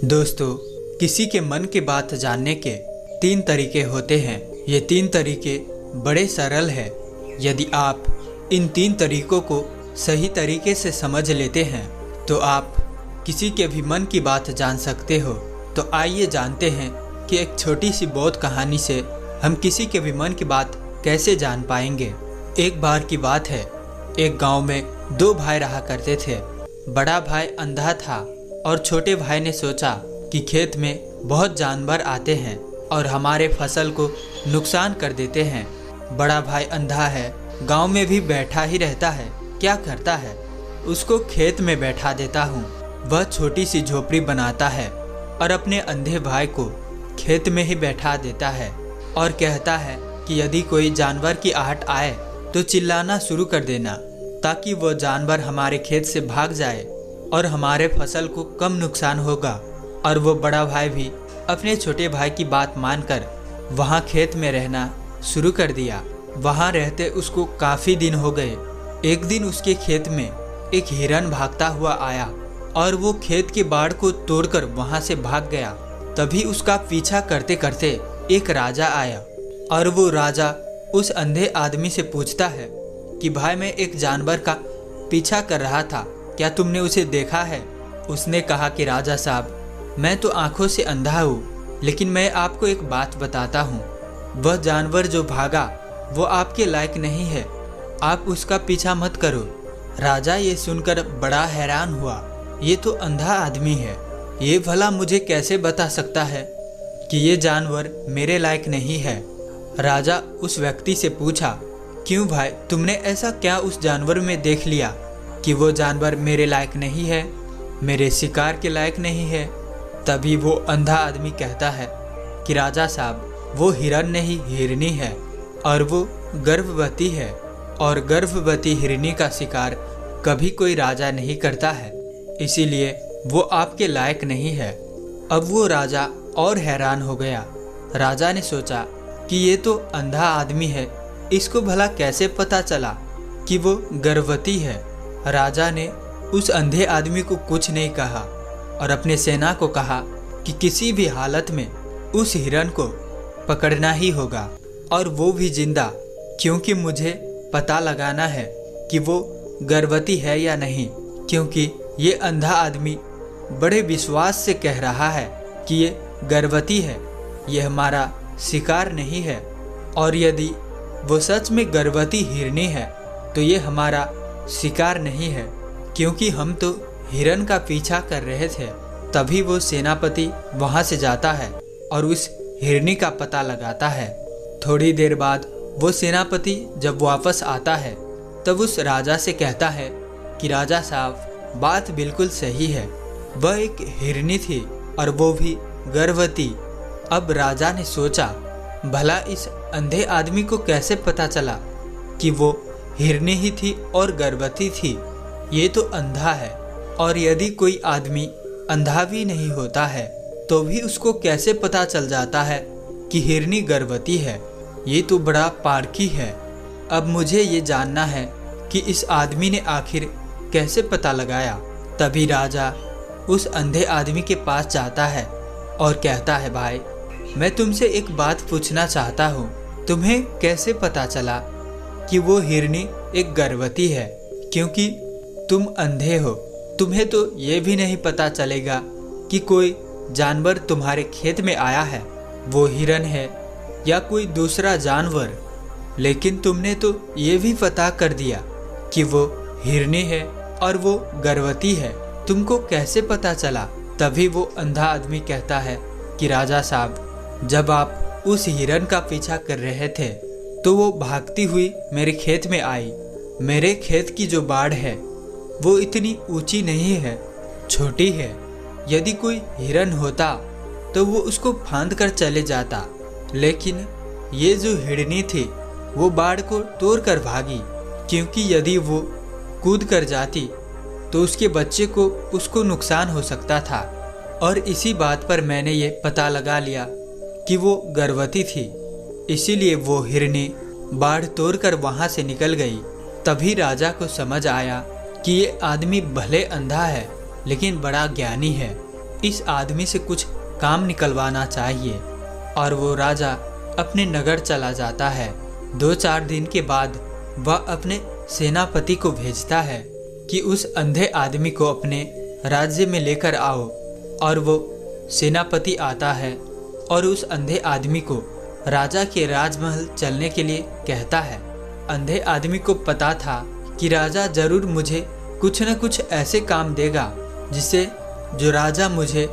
दोस्तों, किसी के मन की बात जानने के 3 तरीके होते हैं। ये 3 तरीके बड़े सरल हैं। यदि आप इन 3 तरीकों को सही तरीके से समझ लेते हैं तो आप किसी के भी मन की बात जान सकते हो। तो आइए जानते हैं कि एक छोटी सी बौद्ध कहानी से हम किसी के भी मन की बात कैसे जान पाएंगे। एक बार की बात है, एक गांव में 2 भाई रहा करते थे। बड़ा भाई अंधा था और छोटे भाई ने सोचा कि खेत में बहुत जानवर आते हैं और हमारे फसल को नुकसान कर देते हैं। बड़ा भाई अंधा है, गांव में भी बैठा ही रहता है, क्या करता है, उसको खेत में बैठा देता हूँ। वह छोटी सी झोपड़ी बनाता है और अपने अंधे भाई को खेत में ही बैठा देता है और कहता है कि यदि कोई जानवर की आहट आए तो चिल्लाना शुरू कर देना, ताकि वो जानवर हमारे खेत से भाग जाए और हमारे फसल को कम नुकसान होगा। और वो बड़ा भाई भी अपने छोटे भाई की बात मानकर वहाँ खेत में रहना शुरू कर दिया। वहाँ रहते उसको काफ़ी दिन हो गए। एक दिन उसके खेत में एक हिरन भागता हुआ आया और वो खेत के बाड़ को तोड़कर वहाँ से भाग गया। तभी उसका पीछा करते करते एक राजा आया और वो राजा उस अंधे आदमी से पूछता है कि भाई, मैं एक जानवर का पीछा कर रहा था, क्या तुमने उसे देखा है? उसने कहा कि राजा साहब, मैं तो आंखों से अंधा हूँ, लेकिन मैं आपको एक बात बताता हूँ। वह जानवर जो भागा वो आपके लायक नहीं है, आप उसका पीछा मत करो। राजा ये सुनकर बड़ा हैरान हुआ। ये तो अंधा आदमी है, ये भला मुझे कैसे बता सकता है कि ये जानवर मेरे लायक नहीं है? राजा उस व्यक्ति से पूछा, क्यों भाई, तुमने ऐसा क्या उस जानवर में देख लिया कि वो जानवर मेरे लायक नहीं है, मेरे शिकार के लायक नहीं है? तभी वो अंधा आदमी कहता है कि राजा साहब, वो हिरन नहीं हिरनी है और वो गर्भवती है, और गर्भवती हिरनी का शिकार कभी कोई राजा नहीं करता है, इसीलिए वो आपके लायक नहीं है। अब वो राजा और हैरान हो गया। राजा ने सोचा कि ये तो अंधा आदमी है, इसको भला कैसे पता चला कि वो गर्भवती है? राजा ने उस अंधे आदमी को कुछ नहीं कहा और अपने सेना को कहा कि किसी भी हालत में उस हिरन को पकड़ना ही होगा, और वो भी जिंदा, क्योंकि मुझे पता लगाना है कि वो गर्भवती है या नहीं। क्योंकि ये अंधा आदमी बड़े विश्वास से कह रहा है कि ये गर्भवती है, ये हमारा शिकार नहीं है, और यदि वो सच में गर्भवती हिरनी है तो ये हमारा शिकार नहीं है, क्योंकि हम तो हिरन का पीछा कर रहे थे। तभी वो सेनापति वहाँ से जाता है और उस हिरनी का पता लगाता है। थोड़ी देर बाद वो सेनापति जब वापस आता है तब उस राजा से कहता है कि राजा साहब, बात बिल्कुल सही है, वह एक हिरनी थी और वो भी गर्भवती। अब राजा ने सोचा, भला इस अंधे आदमी को कैसे पता चला कि वो हिरनी ही थी और गर्भवती थी? ये तो अंधा है, और यदि कोई आदमी अंधा भी नहीं होता है तो भी उसको कैसे पता चल जाता है कि हिरनी गर्भवती है? ये तो बड़ा पारखी है। अब मुझे ये जानना है कि इस आदमी ने आखिर कैसे पता लगाया। तभी राजा उस अंधे आदमी के पास जाता है और कहता है, भाई, मैं तुमसे एक बात पूछना चाहता हूँ, तुम्हें कैसे पता चला कि वो हिरनी एक गर्भवती है? क्योंकि तुम अंधे हो, तुम्हें तो ये भी नहीं पता चलेगा कि कोई जानवर तुम्हारे खेत में आया है, वो हिरन है या कोई दूसरा जानवर, लेकिन तुमने तो ये भी पता कर दिया कि वो हिरनी है और वो गर्भवती है, तुमको कैसे पता चला? तभी वो अंधा आदमी कहता है कि राजा साहब, जब आप उस हिरन का पीछा कर रहे थे तो वो भागती हुई मेरे खेत में आई। मेरे खेत की जो बाड़ है वो इतनी ऊंची नहीं है, छोटी है। यदि कोई हिरन होता तो वो उसको फांद कर चले जाता, लेकिन ये जो हिरनी थी वो बाड़ को तोड़ कर भागी, क्योंकि यदि वो कूद कर जाती तो उसके बच्चे को उसको नुकसान हो सकता था। और इसी बात पर मैंने ये पता लगा लिया कि वो गर्भवती थी, इसीलिए वो हिरनी बाढ़ तोड़कर वहाँ से निकल गई। तभी राजा को समझ आया कि ये आदमी भले अंधा है लेकिन बड़ा ज्ञानी है। इस आदमी से कुछ काम निकलवाना चाहिए। और वो राजा अपने नगर चला जाता है। 2-4 दिन के बाद वह अपने सेनापति को भेजता है कि उस अंधे आदमी को अपने राज्य में लेकर आओ। और वो सेनापति आता है और उस अंधे आदमी को राजा के राजमहल चलने के लिए कहता है। अंधे आदमी को पता था कि राजा जरूर मुझे कुछ न कुछ ऐसे काम देगा जिससे जो राजा मुझे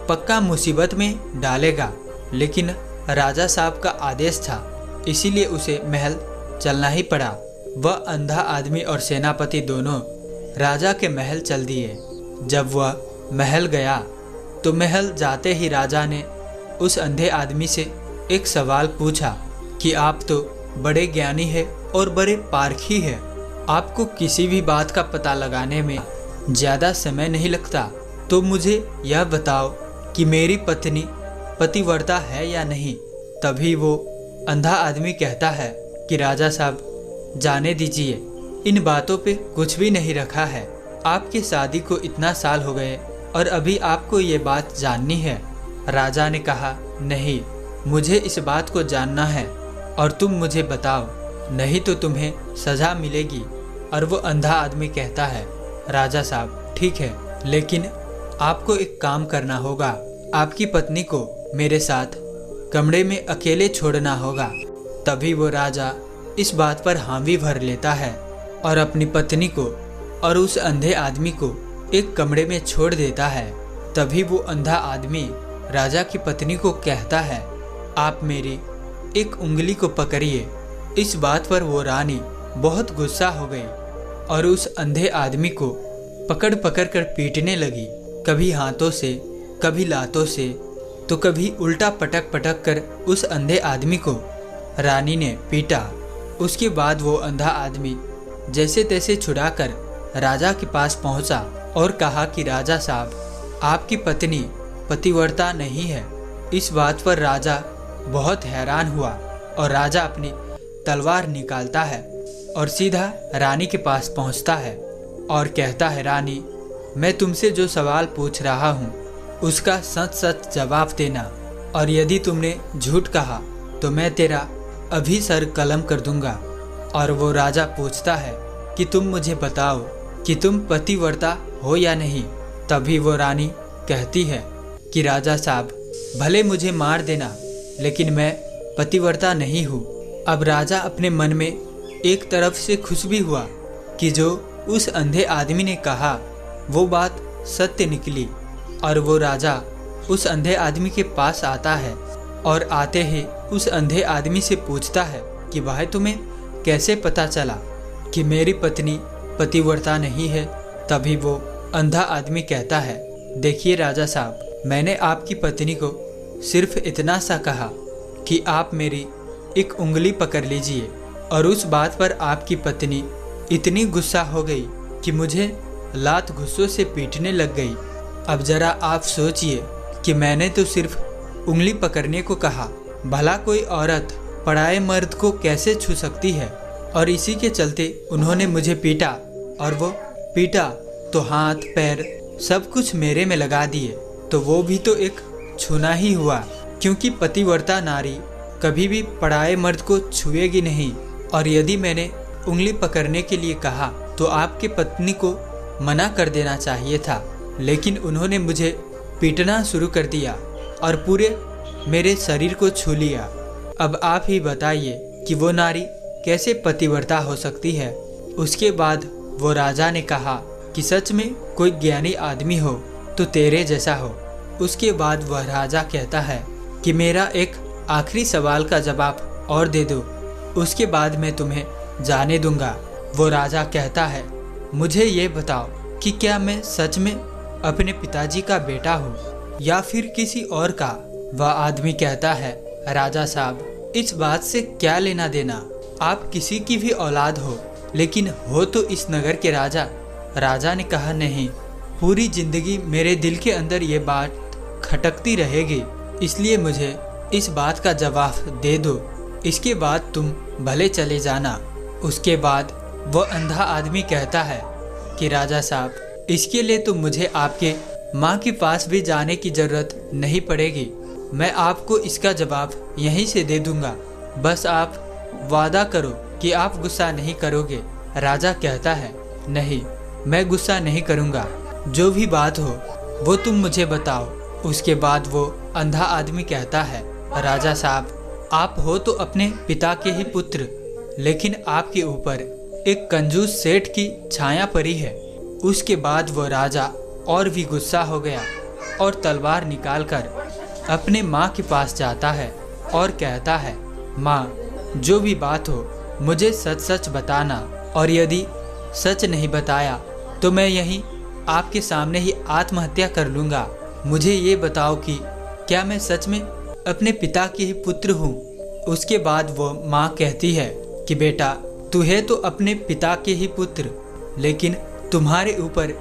पक्का मुसीबत में डालेगा। लेकिन राजा साहब का आदेश था, इसीलिए उसे महल चलना ही पड़ा। वह अंधा आदमी और सेनापति दोनों राजा के महल चल दिए। जब वह महल गया तो महल जाते ही राजा ने उस अंधे आदमी से एक सवाल पूछा कि आप तो बड़े ज्ञानी हैं और बड़े पारखी हैं, आपको किसी भी बात का पता लगाने में ज़्यादा समय नहीं लगता, तो मुझे यह बताओ कि मेरी पत्नी पतिव्रता है या नहीं। तभी वो अंधा आदमी कहता है कि राजा साहब जाने दीजिए, इन बातों पे कुछ भी नहीं रखा है। आपकी शादी को इतना साल हो गए और अभी आपको ये बात जाननी है। राजा ने कहा, नहीं, मुझे इस बात को जानना है और तुम मुझे बताओ, नहीं तो तुम्हें सज़ा मिलेगी। और वो अंधा आदमी कहता है, राजा साहब ठीक है, लेकिन आपको एक काम करना होगा, आपकी पत्नी को मेरे साथ कमरे में अकेले छोड़ना होगा। तभी वो राजा इस बात पर हामी भर लेता है और अपनी पत्नी को और उस अंधे आदमी को एक कमरे में छोड़ देता है। तभी वो अंधा आदमी राजा की पत्नी को कहता है, आप मेरी एक उंगली को पकड़िए। इस बात पर वो रानी बहुत गुस्सा हो गई और उस अंधे आदमी को पकड़ पकड़ कर पीटने लगी, कभी हाथों से, कभी लातों से, तो कभी उल्टा पटक पटक कर उस अंधे आदमी को रानी ने पीटा। उसके बाद वो अंधा आदमी जैसे तैसे छुड़ाकर राजा के पास पहुंचा और कहा कि राजा साहब, आपकी पत्नी पतिव्रता नहीं है। इस बात पर राजा बहुत हैरान हुआ और राजा अपनी तलवार निकालता है और सीधा रानी के पास पहुंचता है और कहता है, रानी, मैं तुमसे जो सवाल पूछ रहा हूँ उसका सच सच जवाब देना, और यदि तुमने झूठ कहा तो मैं तेरा अभी सर कलम कर दूंगा। और वो राजा पूछता है कि तुम मुझे बताओ कि तुम पतिव्रता हो या नहीं। तभी वो रानी कहती है कि राजा साहब, भले मुझे मार देना, लेकिन मैं पतिव्रता नहीं हूँ। अब राजा अपने मन में एक तरफ से खुश भी हुआ कि जो उस अंधे आदमी ने कहा वो बात सत्य निकली। और वो राजा उस अंधे आदमी के पास आता है और आते ही उस अंधे आदमी से पूछता है कि भाई, तुम्हें कैसे पता चला कि मेरी पत्नी पतिव्रता नहीं है। तभी वो अंधा आदमी कहता है, देखिए राजा साहब, मैंने आपकी पत्नी को सिर्फ इतना सा कहा कि आप मेरी एक उंगली पकड़ लीजिए, और उस बात पर आपकी पत्नी इतनी गुस्सा हो गई कि मुझे लात घुस्सों से पीटने लग गई। अब जरा आप सोचिए कि मैंने तो सिर्फ उंगली पकड़ने को कहा, भला कोई औरत पराये मर्द को कैसे छू सकती है। और इसी के चलते उन्होंने मुझे पीटा, और वो पीटा तो हाथ पैर सब कुछ मेरे में लगा दिए, तो वो भी तो एक छूना ही हुआ, क्योंकि पतिव्रता नारी कभी भी पराये मर्द को छुएगी नहीं। और यदि मैंने उंगली पकड़ने के लिए कहा तो आपके पत्नी को मना कर देना चाहिए था, लेकिन उन्होंने मुझे पीटना शुरू कर दिया और पूरे मेरे शरीर को छू लिया। अब आप ही बताइए कि वो नारी कैसे पतिव्रता हो सकती है। उसके बाद वो राजा ने कहा कि सच में कोई ज्ञानी आदमी हो तो तेरे जैसा हो। उसके बाद वह राजा कहता है कि मेरा एक आखिरी सवाल का जवाब और दे दो, उसके बाद मैं तुम्हें जाने दूंगा। वो राजा कहता है, मुझे ये बताओ कि क्या मैं सच में अपने पिताजी का बेटा हूँ या फिर किसी और का। वह आदमी कहता है, राजा साहब, इस बात से क्या लेना देना, आप किसी की भी औलाद हो, लेकिन हो तो इस नगर के राजा। राजा ने कहा, नहीं, पूरी जिंदगी मेरे दिल के अंदर ये बात खटकती रहेगी, इसलिए मुझे इस बात का जवाब दे दो, इसके बाद तुम भले चले जाना। उसके बाद वह अंधा आदमी कहता है कि राजा साहब, इसके लिए तो मुझे आपके माँ के पास भी जाने की जरूरत नहीं पड़ेगी। मैं आपको इसका जवाब यहीं से दे दूंगा। बस आप वादा करो कि आप गुस्सा नहीं करोगे। राजा कहता है, नहीं, मैं गुस्सा नहीं करूंगा। जो भी बात हो वो तुम मुझे बताओ। उसके बाद वो अंधा आदमी कहता है, राजा साहब, आप हो तो अपने पिता के ही पुत्र, लेकिन आपके ऊपर एक कंजूस सेठ की छाया पड़ी है। उसके बाद वो राजा और भी गुस्सा हो गया और तलवार निकालकर अपने माँ के पास जाता है और कहता है, माँ, जो भी बात हो मुझे सच सच बताना, और यदि सच नहीं बताया तो मैं यहीं आपके सामने ही आत्महत्या कर लूँगा। मुझे ये बताओ कि क्या मैं सच में अपने पिता के ही पुत्र हूँ। उसके बाद वो माँ कहती है कि बेटा, तू है तो अपने पिता के ही पुत्र, लेकिन तुम्हारे ऊपर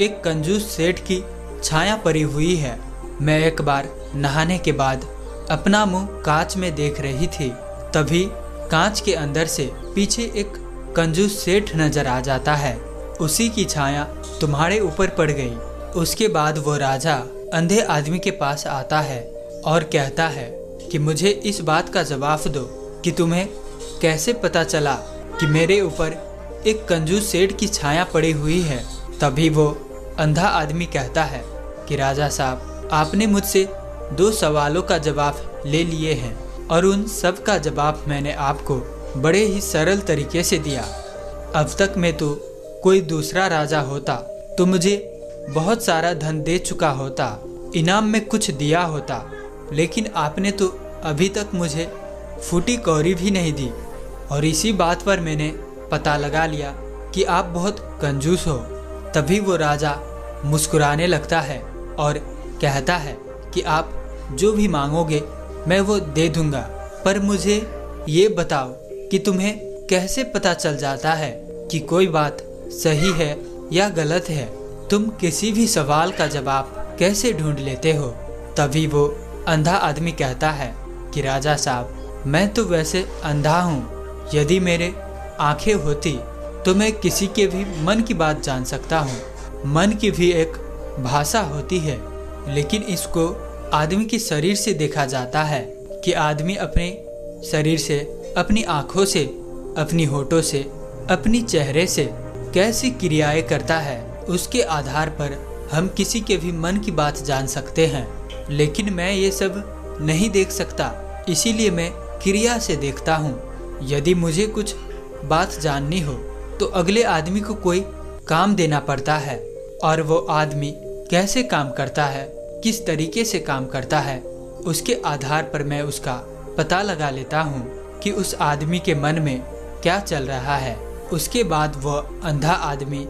एक कंजूस सेठ की छाया पड़ी हुई है। मैं एक बार नहाने के बाद अपना मुंह कांच में देख रही थी, तभी कांच के अंदर से पीछे एक कंजूस सेठ नजर आ जाता है। उसी की छाया तुम्हारे ऊपर पड़ गई। उसके बाद वो राजा अंधे आदमी के पास आता है और कहता है कि मुझे इस बात का जवाब दो कि तुम्हें कैसे पता चला कि मेरे ऊपर एक कंजूस सेठ की छाया पड़ी हुई है। तभी वो अंधा आदमी कहता है कि राजा साहब, आपने मुझसे 2 सवालों का जवाब ले लिए हैं और उन सब का जवाब मैंने आपको बड़े ही सरल तरीके से दिया। अब तक मैं तो कोई दूसरा राजा होता तो मुझे बहुत सारा धन दे चुका होता, इनाम में कुछ दिया होता, लेकिन आपने तो अभी तक मुझे फूटी कौड़ी भी नहीं दी। और इसी बात पर मैंने पता लगा लिया कि आप बहुत कंजूस हो। तभी वो राजा मुस्कुराने लगता है और कहता है कि आप जो भी मांगोगे मैं वो दे दूंगा, पर मुझे ये बताओ कि तुम्हें कैसे पता चल जाता है कि कोई बात सही है या गलत है। तुम किसी भी सवाल का जवाब कैसे ढूंढ लेते हो। तभी वो अंधा आदमी कहता है कि राजा साहब, मैं तो वैसे अंधा हूँ। यदि मेरे आंखें होती तो मैं किसी के भी मन की बात जान सकता हूँ। मन की भी एक भाषा होती है, लेकिन इसको आदमी के शरीर से देखा जाता है कि आदमी अपने शरीर से, अपनी आँखों से, अपनी होठों से, अपनी चेहरे से कैसी क्रियाएं करता है, उसके आधार पर हम किसी के भी मन की बात जान सकते हैं। लेकिन मैं ये सब नहीं देख सकता, इसीलिए मैं क्रिया से देखता हूँ। यदि मुझे कुछ बात जाननी हो तो अगले आदमी को कोई काम देना पड़ता है, और वो आदमी कैसे काम करता है, किस तरीके से काम करता है, उसके आधार पर मैं उसका पता लगा लेता हूँ कि उस आदमी के मन में क्या चल रहा है। उसके बाद वह अंधा आदमी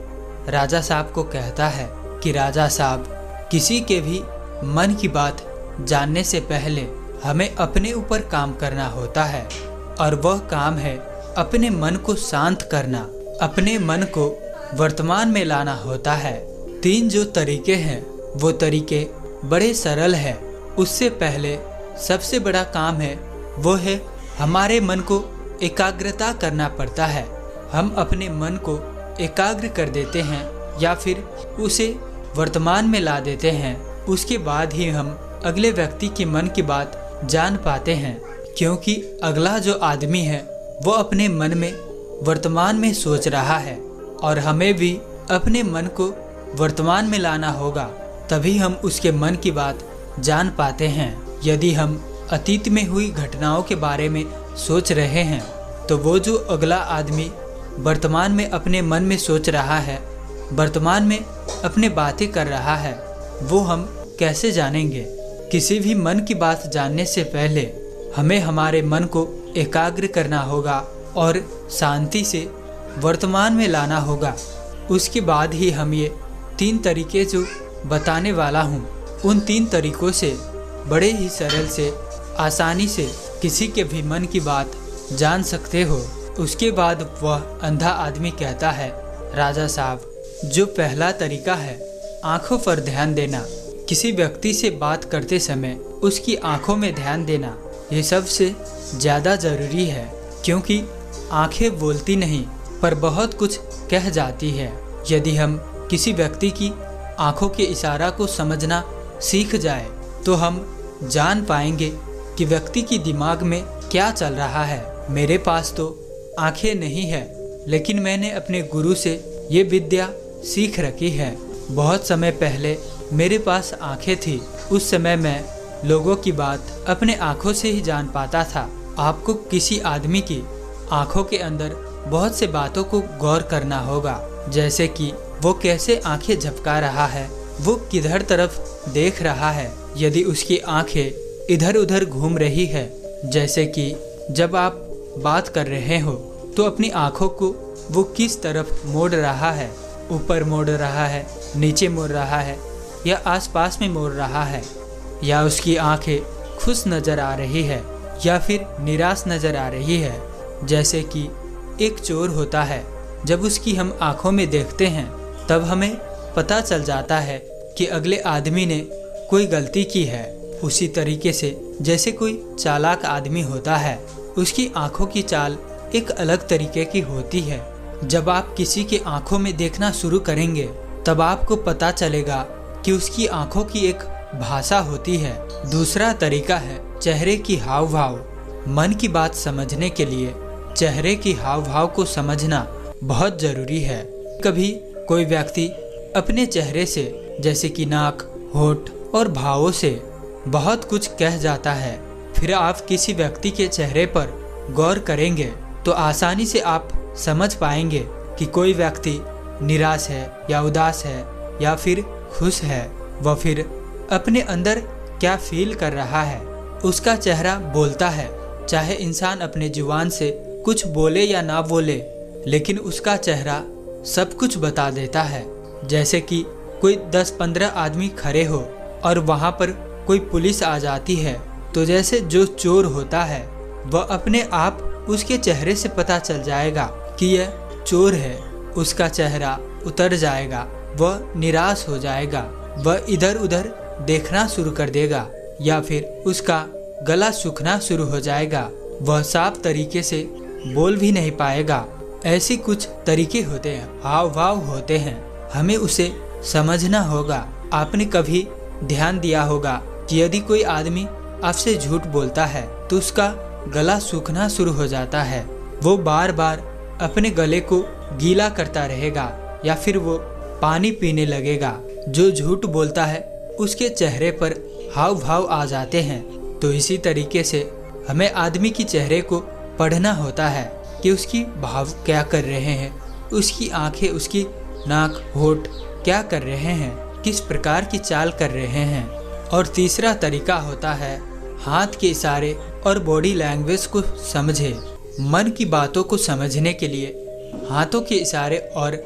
राजा साहब को कहता है कि राजा साहब, किसी के भी मन की बात जानने से पहले हमें अपने ऊपर काम करना होता है, और वह काम है अपने मन को शांत करना, अपने मन को वर्तमान में लाना होता है। 3 जो तरीके हैं वो तरीके बड़े सरल हैं। उससे पहले सबसे बड़ा काम है वो है हमारे मन को एकाग्रता करना पड़ता है। हम अपने मन को एकाग्र कर देते हैं या फिर उसे वर्तमान में ला देते हैं। उसके बाद ही हम अगले व्यक्ति के मन की बात जान पाते हैं, क्योंकि अगला जो आदमी है वो अपने मन में वर्तमान में सोच रहा है, और हमें भी अपने मन को वर्तमान में लाना होगा, तभी हम उसके मन की बात जान पाते हैं। यदि हम अतीत में हुई घटनाओं के बारे में सोच रहे हैं तो वो जो अगला आदमी वर्तमान में अपने मन में सोच रहा है, वर्तमान में अपने बातें कर रहा है, वो हम कैसे जानेंगे। किसी भी मन की बात जानने से पहले हमें हमारे मन को एकाग्र करना होगा और शांति से वर्तमान में लाना होगा। उसके बाद ही हम ये 3 तरीके जो बताने वाला हूँ, उन 3 तरीकों से बड़े ही सरल से, आसानी से किसी के भी मन की बात जान सकते हो। उसके बाद वह अंधा आदमी कहता है, राजा साहब, जो पहला तरीका है आँखों पर ध्यान देना, किसी व्यक्ति से बात करते समय उसकी आँखों में ध्यान देना, ये सबसे ज़्यादा ज़रूरी है, क्योंकि आँखें बोलती नहीं पर बहुत कुछ कह जाती है। यदि हम किसी व्यक्ति की आंखों के इशारा को समझना सीख जाए तो हम जान पाएंगे कि व्यक्ति की दिमाग में क्या चल रहा है। मेरे पास तो आंखें नहीं है, लेकिन मैंने अपने गुरु से ये विद्या सीख रखी है। बहुत समय पहले मेरे पास आंखें थी। उस समय मैं लोगों की बात अपने आंखों से ही जान पाता था। आपको किसी आदमी की आंखों के अंदर बहुत से बातों को गौर करना होगा, जैसे कि वो कैसे आंखें झपका रहा है, वो किधर तरफ देख रहा है। यदि उसकी आंखें इधर उधर घूम रही है, जैसे कि जब आप बात कर रहे हो तो अपनी आंखों को वो किस तरफ मोड़ रहा है, ऊपर मोड़ रहा है, नीचे मोड़ रहा है या आसपास में मोड़ रहा है, या उसकी आंखें खुश नज़र आ रही है या फिर निराश नज़र आ रही है। जैसे कि एक चोर होता है, जब उसकी हम आंखों में देखते हैं तब हमें पता चल जाता है कि अगले आदमी ने कोई गलती की है। उसी तरीके से जैसे कोई चालाक आदमी होता है, उसकी आंखों की चाल एक अलग तरीके की होती है। जब आप किसी के आंखों में देखना शुरू करेंगे तब आपको पता चलेगा कि उसकी आंखों की एक भाषा होती है। दूसरा तरीका है चेहरे की हाव भाव। मन की बात समझने के लिए चेहरे की हाव भाव को समझना बहुत जरूरी है। कभी कोई व्यक्ति अपने चेहरे से, जैसे कि नाक, होठ और भावों से बहुत कुछ कह जाता है। फिर आप किसी व्यक्ति के चेहरे पर गौर करेंगे तो आसानी से आप समझ पाएंगे कि कोई व्यक्ति निराश है या उदास है या फिर खुश है। वह फिर अपने अंदर क्या फील कर रहा है। उसका चेहरा बोलता है। चाहे इंसान अपने जुबान से कुछ बोले या ना बोले, लेकिन उसका चेहरा सब कुछ बता देता है। जैसे कि कोई 10-15 आदमी खड़े हो और वहाँ पर कोई पुलिस आ जाती है, तो जैसे जो चोर होता है वह अपने आप उसके चेहरे से पता चल जाएगा कि यह चोर है। उसका चेहरा उतर जाएगा, वह निराश हो जाएगा, वह इधर उधर देखना शुरू कर देगा या फिर उसका गला सूखना शुरू हो जाएगा। वह साफ तरीके से बोल भी नहीं पाएगा। ऐसी कुछ तरीके होते हैं, हाव भाव होते हैं, हमें उसे समझना होगा। आपने कभी ध्यान दिया होगा कि यदि कोई आदमी आपसे झूठ बोलता है तो उसका गला सूखना शुरू हो जाता है। वो बार बार अपने गले को गीला करता रहेगा या फिर वो पानी पीने लगेगा। जो झूठ बोलता है उसके चेहरे पर हाव भाव आ जाते हैं। तो इसी तरीके से हमें आदमी की चेहरे को पढ़ना होता है कि उसकी भाव क्या कर रहे हैं, उसकी आंखें, उसकी नाक, होठ क्या कर रहे हैं, किस प्रकार की चाल कर रहे हैं। और तीसरा तरीका होता है हाथ के इशारे और बॉडी लैंग्वेज को समझे। मन की बातों को समझने के लिए हाथों के इशारे और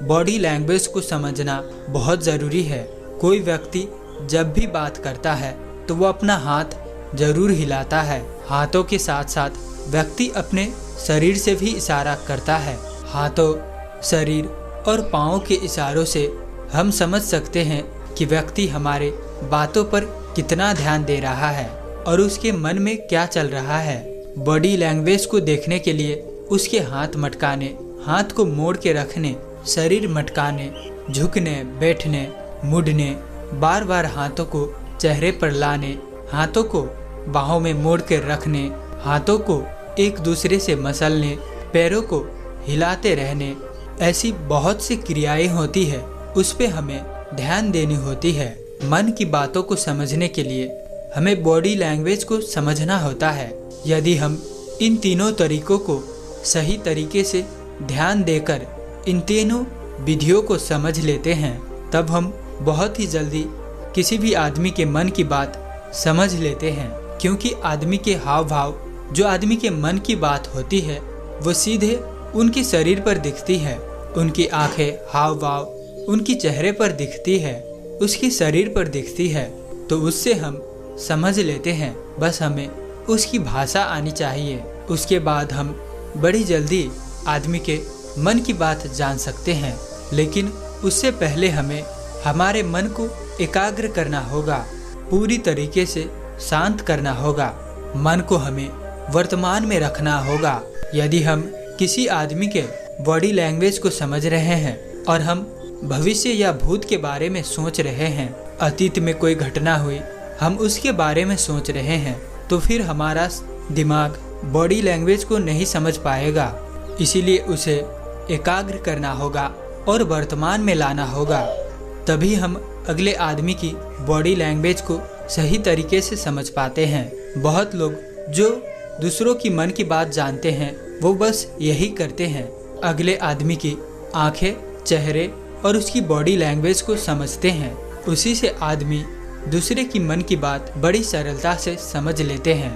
बॉडी लैंग्वेज को समझना बहुत ज़रूरी है। कोई व्यक्ति जब भी बात करता है तो वो अपना हाथ जरूर हिलाता है। हाथों के साथ साथ व्यक्ति अपने शरीर से भी इशारा करता है। हाथों, शरीर और पाँवों के इशारों से हम समझ सकते हैं कि व्यक्ति हमारे बातों पर कितना ध्यान दे रहा है और उसके मन में क्या चल रहा है। बॉडी लैंग्वेज को देखने के लिए उसके हाथ मटकाने, हाथ को मोड़ के रखने, शरीर मटकाने, झुकने, बैठने, मुड़ने, बार बार हाथों को चेहरे पर लाने, हाथों को बाहों में मोड़ के रखने, हाथों को एक दूसरे से मसलने, पैरों को हिलाते रहने, ऐसी बहुत सी क्रियाएं होती है, उस पे हमें ध्यान देनी होती है। मन की बातों को समझने के लिए हमें बॉडी लैंग्वेज को समझना होता है। यदि हम इन तीनों तरीकों को सही तरीके से ध्यान देकर इन तीनों विधियों को समझ लेते हैं, तब हम बहुत ही जल्दी किसी भी आदमी के मन की बात समझ लेते हैं। क्योंकि आदमी के हाव भाव, जो आदमी के मन की बात होती है, वो सीधे उनके शरीर पर दिखती है। उनकी आंखें, हाव भाव उनकी चेहरे पर दिखती है, उसके शरीर पर दिखती है। तो उससे हम समझ लेते हैं। बस हमें उसकी भाषा आनी चाहिए। उसके बाद हम बड़ी जल्दी आदमी के मन की बात जान सकते हैं। लेकिन उससे पहले हमें हमारे मन को एकाग्र करना होगा, पूरी तरीके से शांत करना होगा। मन को हमें वर्तमान में रखना होगा। यदि हम किसी आदमी के बॉडी लैंग्वेज को समझ रहे हैं और हम भविष्य या भूत के बारे में सोच रहे हैं, अतीत में कोई घटना हुई, हम उसके बारे में सोच रहे हैं, तो फिर हमारा दिमाग बॉडी लैंग्वेज को नहीं समझ पाएगा। इसीलिए उसे एकाग्र करना होगा और वर्तमान में लाना होगा, तभी हम अगले आदमी की बॉडी लैंग्वेज को सही तरीके से समझ पाते हैं। बहुत लोग जो दूसरों की मन की बात जानते हैं वो बस यही करते हैं, अगले आदमी की आंखें, चेहरे और उसकी बॉडी लैंग्वेज को समझते हैं। उसी से आदमी दूसरे की मन की बात बड़ी सरलता से समझ लेते हैं।